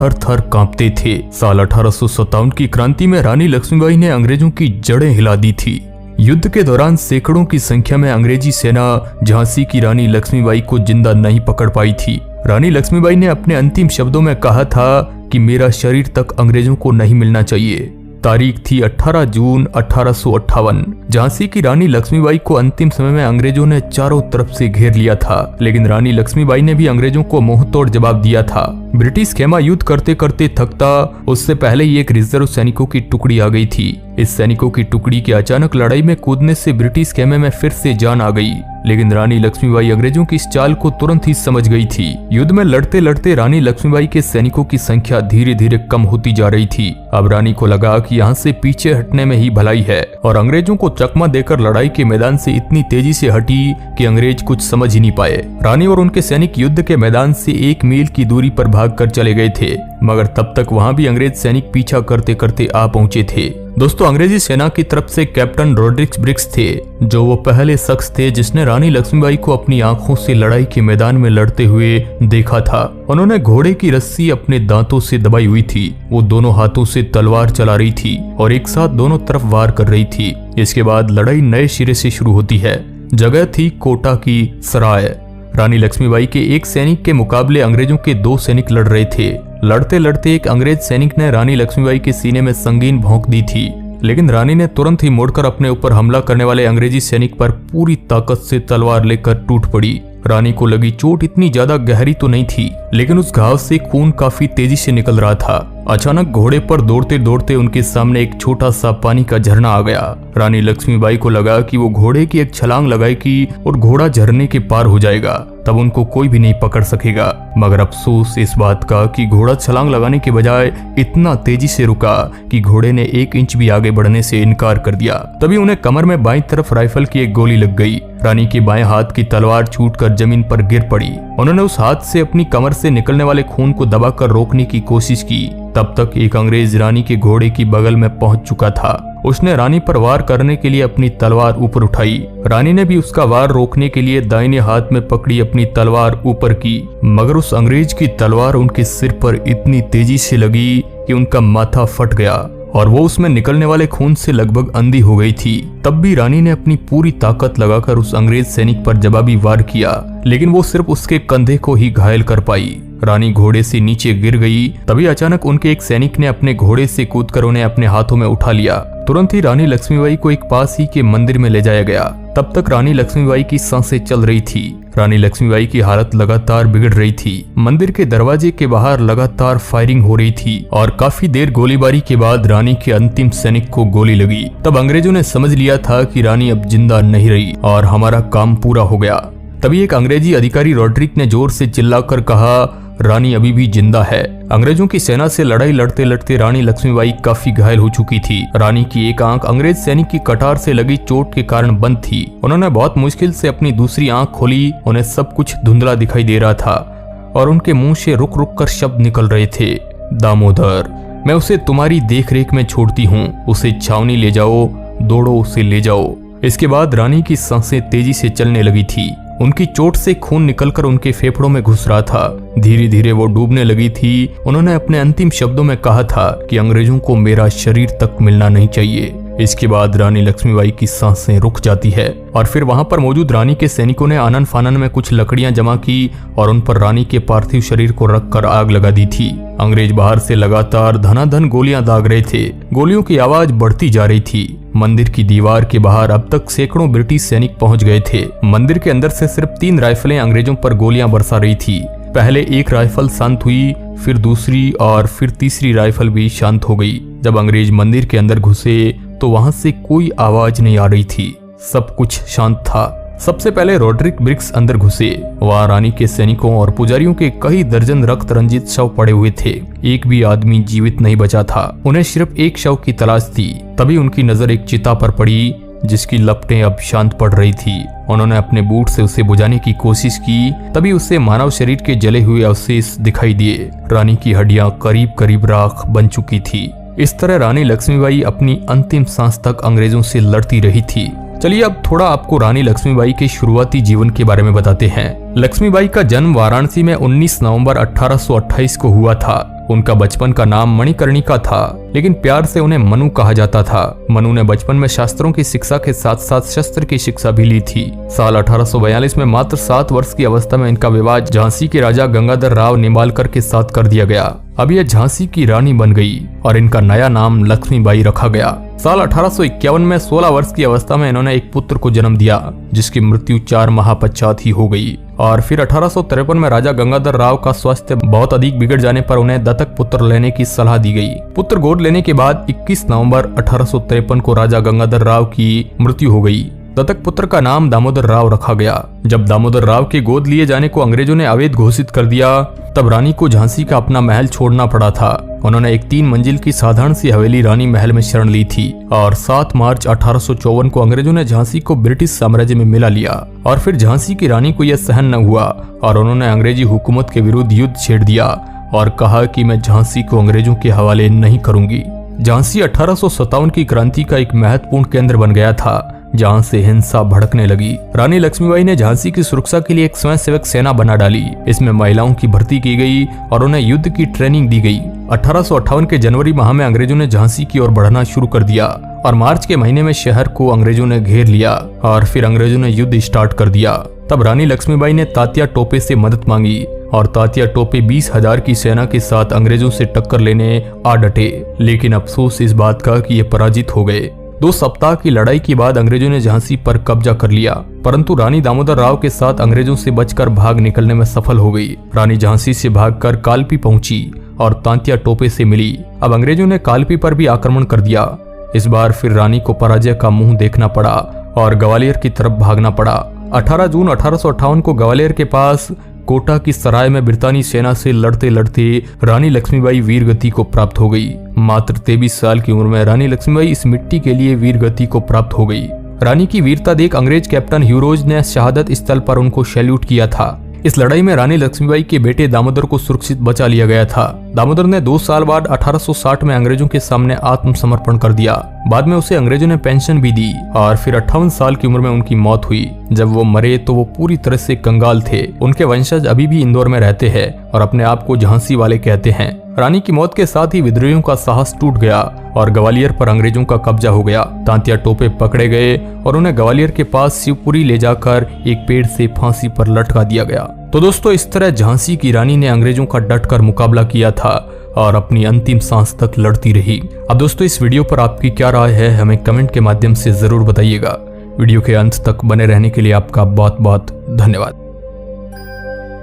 थर थर कांपते थे। साल 1857 की क्रांति में रानी लक्ष्मीबाई ने अंग्रेजों की जड़ें हिला दी थी। युद्ध के दौरान सैकड़ों की संख्या में अंग्रेजी सेना झांसी की रानी लक्ष्मीबाई को जिंदा नहीं पकड़ पाई थी। रानी लक्ष्मीबाई ने अपने अंतिम शब्दों में कहा था कि मेरा शरीर तक अंग्रेजों को नहीं मिलना चाहिए। तारीख थी 18 जून 1858। झांसी की रानी लक्ष्मीबाई को अंतिम समय में अंग्रेजों ने चारों तरफ से घेर लिया था, लेकिन रानी लक्ष्मीबाई ने भी अंग्रेजों को मुंहतोड़ जवाब दिया था। ब्रिटिश खेमा युद्ध करते करते थकता, उससे पहले ही एक रिजर्व सैनिकों की टुकड़ी आ गई थी। इस सैनिकों की टुकड़ी के अचानक लड़ाई में कूदने से ब्रिटिश खेमे में फिर से जान आ गई, लेकिन रानी लक्ष्मीबाई अंग्रेजों की इस चाल को तुरंत ही समझ गई थी। युद्ध में लड़ते लड़ते रानी लक्ष्मीबाई के सैनिकों की संख्या धीरे धीरे कम होती जा रही थी। अब रानी को लगा कि यहाँ से पीछे हटने में ही भलाई है, और अंग्रेजों को चकमा देकर लड़ाई के मैदान से इतनी तेजी से हटी कि अंग्रेज कुछ समझ ही नहीं पाए। रानी और उनके सैनिक युद्ध के मैदान से 1 मील की दूरी पर भागकर चले गए थे, मगर तब तक वहां भी अंग्रेज सैनिक पीछा करते करते आ पहुंचे थे। दोस्तों, अंग्रेजी सेना की तरफ से कैप्टन रॉड्रिक्स ब्रिक्स थे, जो वो पहले शख्स थे जिसने रानी लक्ष्मीबाई को अपनी आंखों से लड़ाई के मैदान में लड़ते हुए देखा था। उन्होंने घोड़े की रस्सी अपने दांतों से दबाई हुई थी। वो दोनों हाथों से तलवार चला रही थी और एक साथ दोनों तरफ वार कर रही थी। इसके बाद लड़ाई नए सिरे से शुरू होती है। जगह थी कोटा की सराय। रानी लक्ष्मीबाई के एक सैनिक के मुकाबले अंग्रेजों के 2 सैनिक लड़ रहे थे। लड़ते लड़ते एक अंग्रेज सैनिक ने रानी लक्ष्मीबाई के सीने में संगीन भोंक दी थी, लेकिन रानी ने तुरंत ही मुड़कर अपने ऊपर हमला करने वाले अंग्रेजी सैनिक पर पूरी ताकत से तलवार लेकर टूट पड़ी। रानी को लगी चोट इतनी ज्यादा गहरी तो नहीं थी, लेकिन उस घाव से खून काफी तेजी से निकल रहा था। अचानक घोड़े पर दौड़ते दौड़ते उनके सामने एक छोटा सा पानी का झरना आ गया। रानी लक्ष्मीबाई को लगा कि वो घोड़े की एक छलांग लगाएगी और घोड़ा झरने के पार हो जाएगा, तब उनको कोई भी नहीं पकड़ सकेगा। मगर अफसोस इस बात का कि घोड़ा छलांग लगाने के बजाय इतना तेजी से रुका कि घोड़े ने 1 इंच भी आगे बढ़ने से इनकार कर दिया। तभी उन्हें कमर में बाईं तरफ राइफल की एक गोली लग गई। रानी के बाएं हाथ की तलवार छूटकर जमीन पर गिर पड़ी। उन्होंने उस हाथ से अपनी कमर से निकलने वाले खून को दबाकर रोकने की कोशिश की। तब तक एक अंग्रेज रानी के घोड़े की बगल में पहुंच चुका था। उसने रानी पर वार करने के लिए अपनी तलवार ऊपर उठाई। रानी ने भी उसका वार रोकने के लिए दाहिने हाथ में पकड़ी अपनी तलवार ऊपर की, मगर उस अंग्रेज की तलवार उनके सिर पर इतनी तेजी से लगी कि उनका माथा फट गया और वो उसमें निकलने वाले खून से लगभग अंधी हो गई थी। तब भी रानी ने अपनी पूरी ताकत लगाकर उस अंग्रेज सैनिक पर जवाबी वार किया, लेकिन वो सिर्फ उसके कंधे को ही घायल कर पाई। रानी घोड़े से नीचे गिर गई। तभी अचानक उनके एक सैनिक ने अपने घोड़े से कूदकर उन्हें अपने हाथों में उठा लिया। तुरंत ही रानी लक्ष्मीबाई को एक पास ही के मंदिर में ले जाया गया। तब तक रानी लक्ष्मीबाई की सांसें चल रही थी। रानी लक्ष्मीबाई की हालत लगातार बिगड़ रही थी। मंदिर के दरवाजे के बाहर लगातार फायरिंग हो रही थी और काफी देर गोलीबारी के बाद रानी के अंतिम सैनिक को गोली लगी। तब अंग्रेजों ने समझ लिया था कि रानी अब जिंदा नहीं रही और हमारा काम पूरा हो गया। तभी एक अंग्रेजी अधिकारी रॉड्रिक ने जोर से चिल्लाकर कहा, रानी अभी भी जिंदा है। अंग्रेजों की सेना से लड़ाई लड़ते लड़ते रानी लक्ष्मीबाई काफी घायल हो चुकी थी। रानी की एक आंख अंग्रेज सैनिक की कटार से लगी चोट के कारण बंद थी। उन्होंने बहुत मुश्किल से अपनी दूसरी आंख खोली। उन्हें सब कुछ धुंधला दिखाई दे रहा था और उनके मुंह से रुक रुक कर शब्द निकल रहे थे। दामोदर, मैं उसे तुम्हारी देख रेख में छोड़ती हूँ। उसे छावनी ले जाओ, दौड़ो उसे ले जाओ। इसके बाद रानी की सांसें तेजी से चलने लगी थी। उनकी चोट से खून निकलकर उनके फेफड़ों में घुस रहा था। धीरे धीरे वो डूबने लगी थी। उन्होंने अपने अंतिम शब्दों में कहा था कि अंग्रेजों को मेरा शरीर तक मिलना नहीं चाहिए। इसके बाद रानी लक्ष्मीबाई की सांसें रुक जाती है और फिर वहां पर मौजूद रानी के सैनिकों ने आनन फानन में कुछ लकड़ियां जमा की और उन पर रानी के पार्थिव शरीर को रखकर आग लगा दी थी। अंग्रेज बाहर से लगातार धनाधन गोलियां दाग रहे थे। गोलियों की आवाज बढ़ती जा रही थी। मंदिर की दीवार के बाहर अब तक सैकड़ों ब्रिटिश सैनिक पहुंच गए थे। मंदिर के अंदर से सिर्फ 3 राइफलें अंग्रेजों पर गोलियां बरसा रही थी। पहले एक राइफल शांत हुई, फिर दूसरी और फिर तीसरी राइफल भी शांत हो गई। जब अंग्रेज मंदिर के अंदर घुसे तो वहां से कोई आवाज नहीं आ रही थी। सब कुछ शांत था। सबसे पहले रॉड्रिक ब्रिक्स अंदर घुसे। वहां रानी के सैनिकों और पुजारियों के कई दर्जन रक्त रंजित शव पड़े हुए थे। एक भी आदमी जीवित नहीं बचा था। उन्हें सिर्फ एक शव की तलाश थी। तभी उनकी नजर एक चिता पर पड़ी जिसकी लपटें अब शांत पड़ रही थी। उन्होंने अपने बूट से उसे बुझाने की कोशिश की। तभी उसे मानव शरीर के जले हुए अवशेष दिखाई दिए। रानी की हड्डियां करीब करीब राख बन चुकी थी। इस तरह रानी लक्ष्मीबाई अपनी अंतिम सांस तक अंग्रेजों से लड़ती रही थी। चलिए अब थोड़ा आपको रानी लक्ष्मीबाई के शुरुआती जीवन के बारे में बताते हैं। लक्ष्मीबाई का जन्म वाराणसी में 19 नवंबर 1828 को हुआ था। उनका बचपन का नाम मणिकर्णिका था, लेकिन प्यार से उन्हें मनु कहा जाता था। मनु ने बचपन में शास्त्रों की शिक्षा के साथ साथ शस्त्र की शिक्षा भी ली थी। साल 1842 में मात्र 7 वर्ष की अवस्था में इनका विवाह झांसी के राजा गंगाधर राव निंबालकर के साथ कर दिया गया। अब यह झांसी की रानी बन गई और इनका नया नाम लक्ष्मीबाई रखा गया। साल 1851 में 16 वर्ष की अवस्था में इन्होंने एक पुत्र को जन्म दिया, जिसकी मृत्यु 4 माह पश्चात ही हो गई। और फिर 1853 में राजा गंगाधर राव का स्वास्थ्य बहुत अधिक बिगड़ जाने पर उन्हें दत्तक पुत्र लेने की सलाह दी गई। पुत्र गोद लेने के बाद 21 नवंबर 1853 को राजा गंगाधर राव की मृत्यु हो गई। दत्तक पुत्र का नाम दामोदर राव रखा गया। जब दामोदर राव के गोद लिए जाने को अंग्रेजों ने अवैध घोषित कर दिया, तब रानी को झांसी का अपना महल छोड़ना पड़ा था। उन्होंने एक 3 मंजिल की साधारण सी हवेली रानी महल में शरण ली थी और 7 मार्च 1854 को अंग्रेजों ने झांसी को ब्रिटिश साम्राज्य में मिला लिया। और फिर झांसी की रानी को यह सहन न हुआ और उन्होंने अंग्रेजी हुकूमत के विरुद्ध युद्ध छेड़ दिया और कहा कि मैं झांसी को अंग्रेजों के हवाले नहीं करूंगी। झांसी 1857 की क्रांति का एक महत्वपूर्ण केंद्र बन गया था, जहां से हिंसा भड़कने लगी। रानी लक्ष्मीबाई ने झांसी की सुरक्षा के लिए एक स्वयंसेवक सेना बना डाली। इसमें महिलाओं की भर्ती की गई और उन्हें युद्ध की ट्रेनिंग दी गई। 1858 के जनवरी माह में अंग्रेजों ने झांसी की ओर बढ़ना शुरू कर दिया और मार्च के महीने में शहर को अंग्रेजों ने घेर लिया और फिर अंग्रेजों ने युद्ध स्टार्ट कर दिया। तब रानी लक्ष्मीबाई ने तात्या टोपे से मदद मांगी और तात्या टोपे 20,000 की सेना के साथ अंग्रेजों से टक्कर लेने आ डटे, लेकिन अफसोस इस बात का कि ये पराजित हो गए। 2 सप्ताह की लड़ाई के बाद अंग्रेजों ने झांसी पर कब्जा कर लिया, परंतु रानी दामोदर राव के साथ अंग्रेजों से बचकर भाग निकलने में सफल हो गई। रानी झांसी से भागकर कालपी पहुंची और तात्या टोपे से मिली। अब अंग्रेजों ने कालपी पर भी आक्रमण कर दिया। इस बार फिर रानी को पराजय का मुंह देखना पड़ा और ग्वालियर की तरफ भागना पड़ा। 18 जून 1858 को ग्वालियर के पास कोटा की सराय में ब्रितानी सेना से लड़ते लड़ते रानी लक्ष्मीबाई वीर गति को प्राप्त हो गई। मात्र 23 साल की उम्र में रानी लक्ष्मीबाई इस मिट्टी के लिए वीर गति को प्राप्त हो गई। रानी की वीरता देख अंग्रेज कैप्टन ह्यूरोज ने शहादत स्थल पर उनको सैल्यूट किया था। इस लड़ाई में रानी लक्ष्मीबाई के बेटे दामोदर को सुरक्षित बचा लिया गया था। दामोदर ने 2 साल बाद 1860 में अंग्रेजों के सामने आत्मसमर्पण कर दिया। बाद में उसे अंग्रेजों ने पेंशन भी दी और फिर 58 साल की उम्र में उनकी मौत हुई। जब वो मरे तो वो पूरी तरह से कंगाल थे। उनके वंशज अभी भी इंदौर में रहते हैं और अपने आप को झांसी वाले कहते हैं। रानी की मौत के साथ ही विद्रोहियों का साहस टूट गया और ग्वालियर पर अंग्रेजों का कब्जा हो गया। तात्या टोपे पकड़े गए और उन्हें ग्वालियर के पास शिवपुरी ले जाकर एक पेड़ से फांसी पर लटका दिया गया। तो दोस्तों, इस तरह झांसी की रानी ने अंग्रेजों का डटकर मुकाबला किया था और अपनी अंतिम सांस तक लड़ती रही। अब दोस्तों, इस वीडियो पर आपकी क्या राय है हमें कमेंट के माध्यम से जरूर बताइएगा। वीडियो के अंत तक बने रहने के लिए आपका बहुत बहुत धन्यवाद।